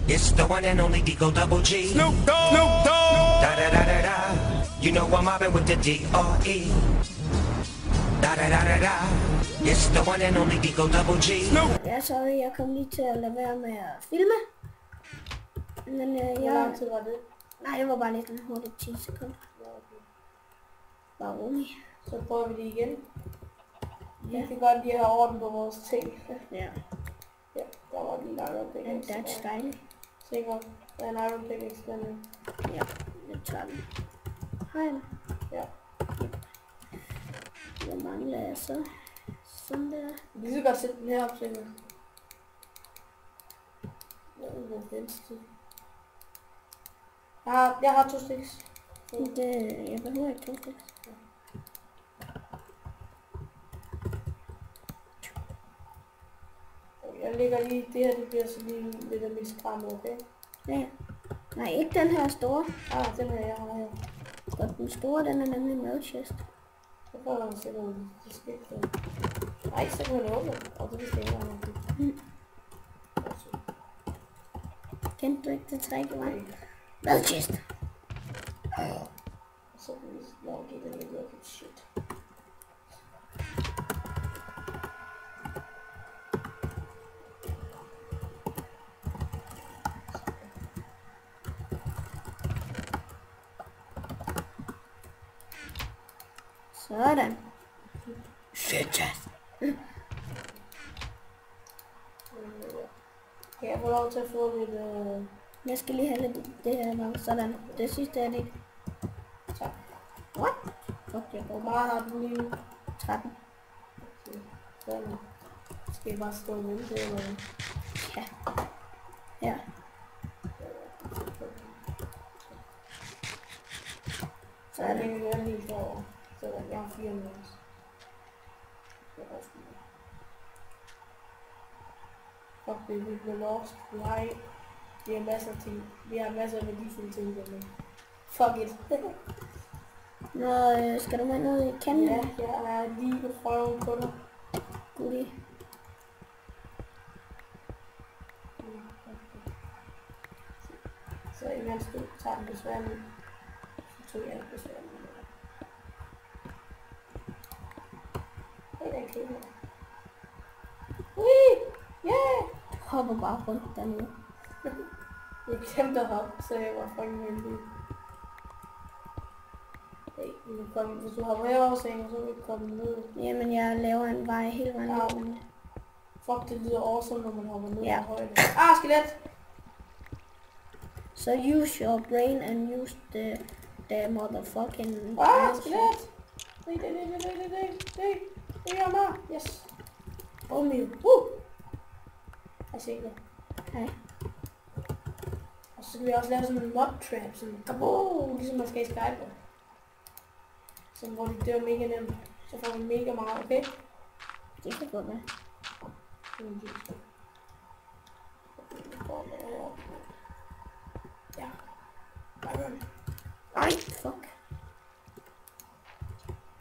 It's the one and only Digo Double G. Snoop Dogg. Snoop Dogg. Da da da da da. You know I'm mobbing with the D.R.E. Da da da da da. It's the one and only Digo Double G. Ja, sorry, jeg kom lige til at lade være med at filme. Men Hvor lang tid var det? Nej, det var bare lidt en hurtigt 10 sekunder. Bare rolig. Så prøver vi det igen. Ja. Vi kan godt lige have orden på vores ting. Ja, Ja, der var lige en iron en pickaxe. Dutch dejlig. Sikker. Der er en iron pickaxe dernede. Ja, det tager vi. Hej. Ja. Jeg mangler så. Sådan der. Vi kan godt sætte den her op, sikker. Hvad findes det? Jeg har 2 stykker. Jeg behøver ikke 2 stykker. Jeg lægger lige, det her det bliver så lige lidt af mit skram, okay? Ja. Nej, ikke den her store. Den her jeg har her. Og den store, den er nemlig madchest. Så får jeg sikkert det skal ikke det. Nej, så kan jeg åbne. Og det vidste jeg ikke engang. Kendte du ikke det trick, var? Madchest. Så kan vi give den lidt rocket shit. Sådan. Shit. Kan jeg få lov til at få lidt... Jeg skal lige have lidt det her nu. Sådan. Det sidste er det ikke. Tak. What? Fuck, jeg Hvor går meget har du lige nu? 13. Okay. Sådan. Skal jeg bare stå og vente eller hvad? Ja. Ja. Så jeg kan gøre helt derovre. Sådan, jeg har 4 minutter. Fuck det, vi bliver lost. Vi har masser af ting. Vi har masser af værdifulde ting dernede. Fuck it. Nå, skal du med noget i kanden? Ja, jeg er lige på røven på dig. Goodie. Så imens du tager den besværlige, så tog jeg den besværlige. Hey, der er kæmpe. Ui! Yeah! Hopper bare rundt dernede. Jeg glemte at hoppe, så jeg var fucking heldig. Hey, hvis du hopper herover, så vil du komme ned. Jamen, jeg laver en vej hele vejen Ja. ned. Men... Fuck, det lyder awesome, når man hopper ned Ja. af højde. Skelet! So use your brain and use the motherfucking... Skelet! Det er mig! Yes! Oh my! Jeg ser det. Hej. Og så kan vi også lave sådan en mod trap, sådan kaboom, ligesom man skal i Skype. Sådan hvor de dør mega nemt. Så får vi mega meget, okay? Det kan gå med. Ja. Ej, fuck.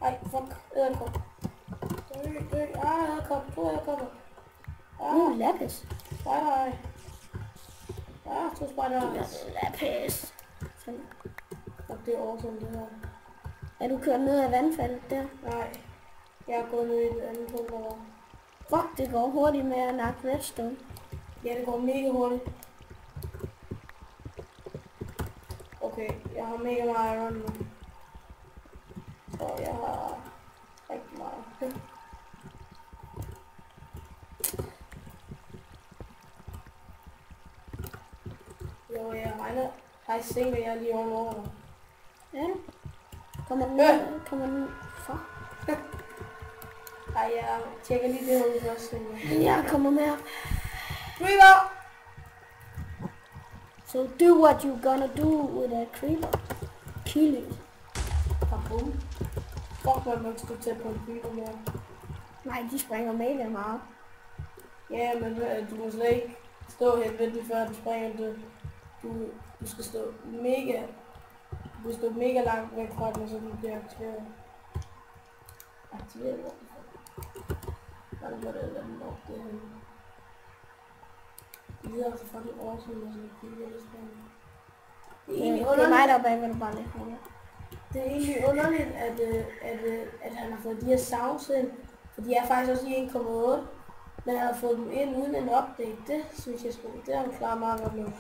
Ej, fuck. Æderkop. Dø. Æderkop. 2 æderkopper. Lapis. Spider. 2 spider. Lapis. Sådan. Fuck, det er awesome det her. Er du kørt ned ad vandfaldet der? Nej. Jeg er gået ned i et andet punkt over. Fuck, det går hurtigt med at nakke redstone. Ja, det går mega hurtigt. Okay, jeg har mega meget iron nu. Og jeg har rigtig meget. Jo, jeg regner. Hej, sænker jeg lige ovenover dig. Ja. Kommer den ned? Kommer den... Fuck. Ej, jeg tjekker lige det her ud først. Jeg kommer med op. Creeper! So do what you gonna do with a creeper. Kill it. Kabum. Fuck, man må stå tæt på en creeper mere. Nej, de springer mega meget. Ja, men du må slet ikke stå helt ved den, før du springer. Du skal stå mega... Du skal stå mega langt væk fra den, så den bliver aktiveret. Aktiveret? Hvordan var det, den lov det her? videre, så får de oversyn og sådan noget. Det er mig, der er bag, hvor du bare lægger mig. Det er egentlig underligt, at han har fået de her sounds ind, for de er faktisk også i 1,8, men han har fået dem ind uden en update. Det synes jeg sgu, det har han klaret meget godt med.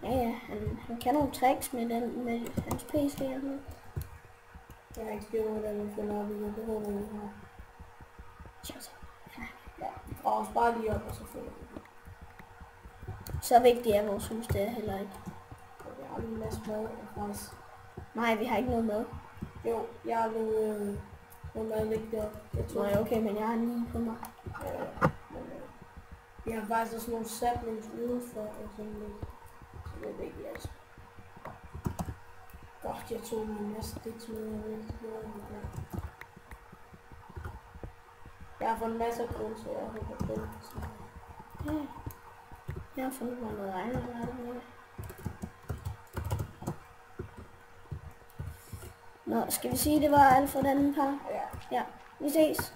Ja, han kan nogle tricks med hans PC og sådan noget. Jeg har ikke styr på, hvordan vi finder op i det, det håber jeg ikke har. Ja, vi drager os bare lige op, og så finder vi det. Så vigtigt er vores hus, det er heller ikke. Jeg har en masse mad, og faktisk... Nej, vi har ikke noget mad. Jo, jeg har noget mad liggende deroppe. Jeg tror, Nej, okay, men jeg har 9 på mig. vi har faktisk også nogle saplings udenfor, og sådan lidt. Så det er vigtigt, altså. Godt, jeg tog min masse sticks med, jeg har fået en masse grund, så jeg håber på det. Ja. Jeg har fundet mig noget andet. Nå, skal vi sige, det var alt for den par? Ja. Ja, vi ses.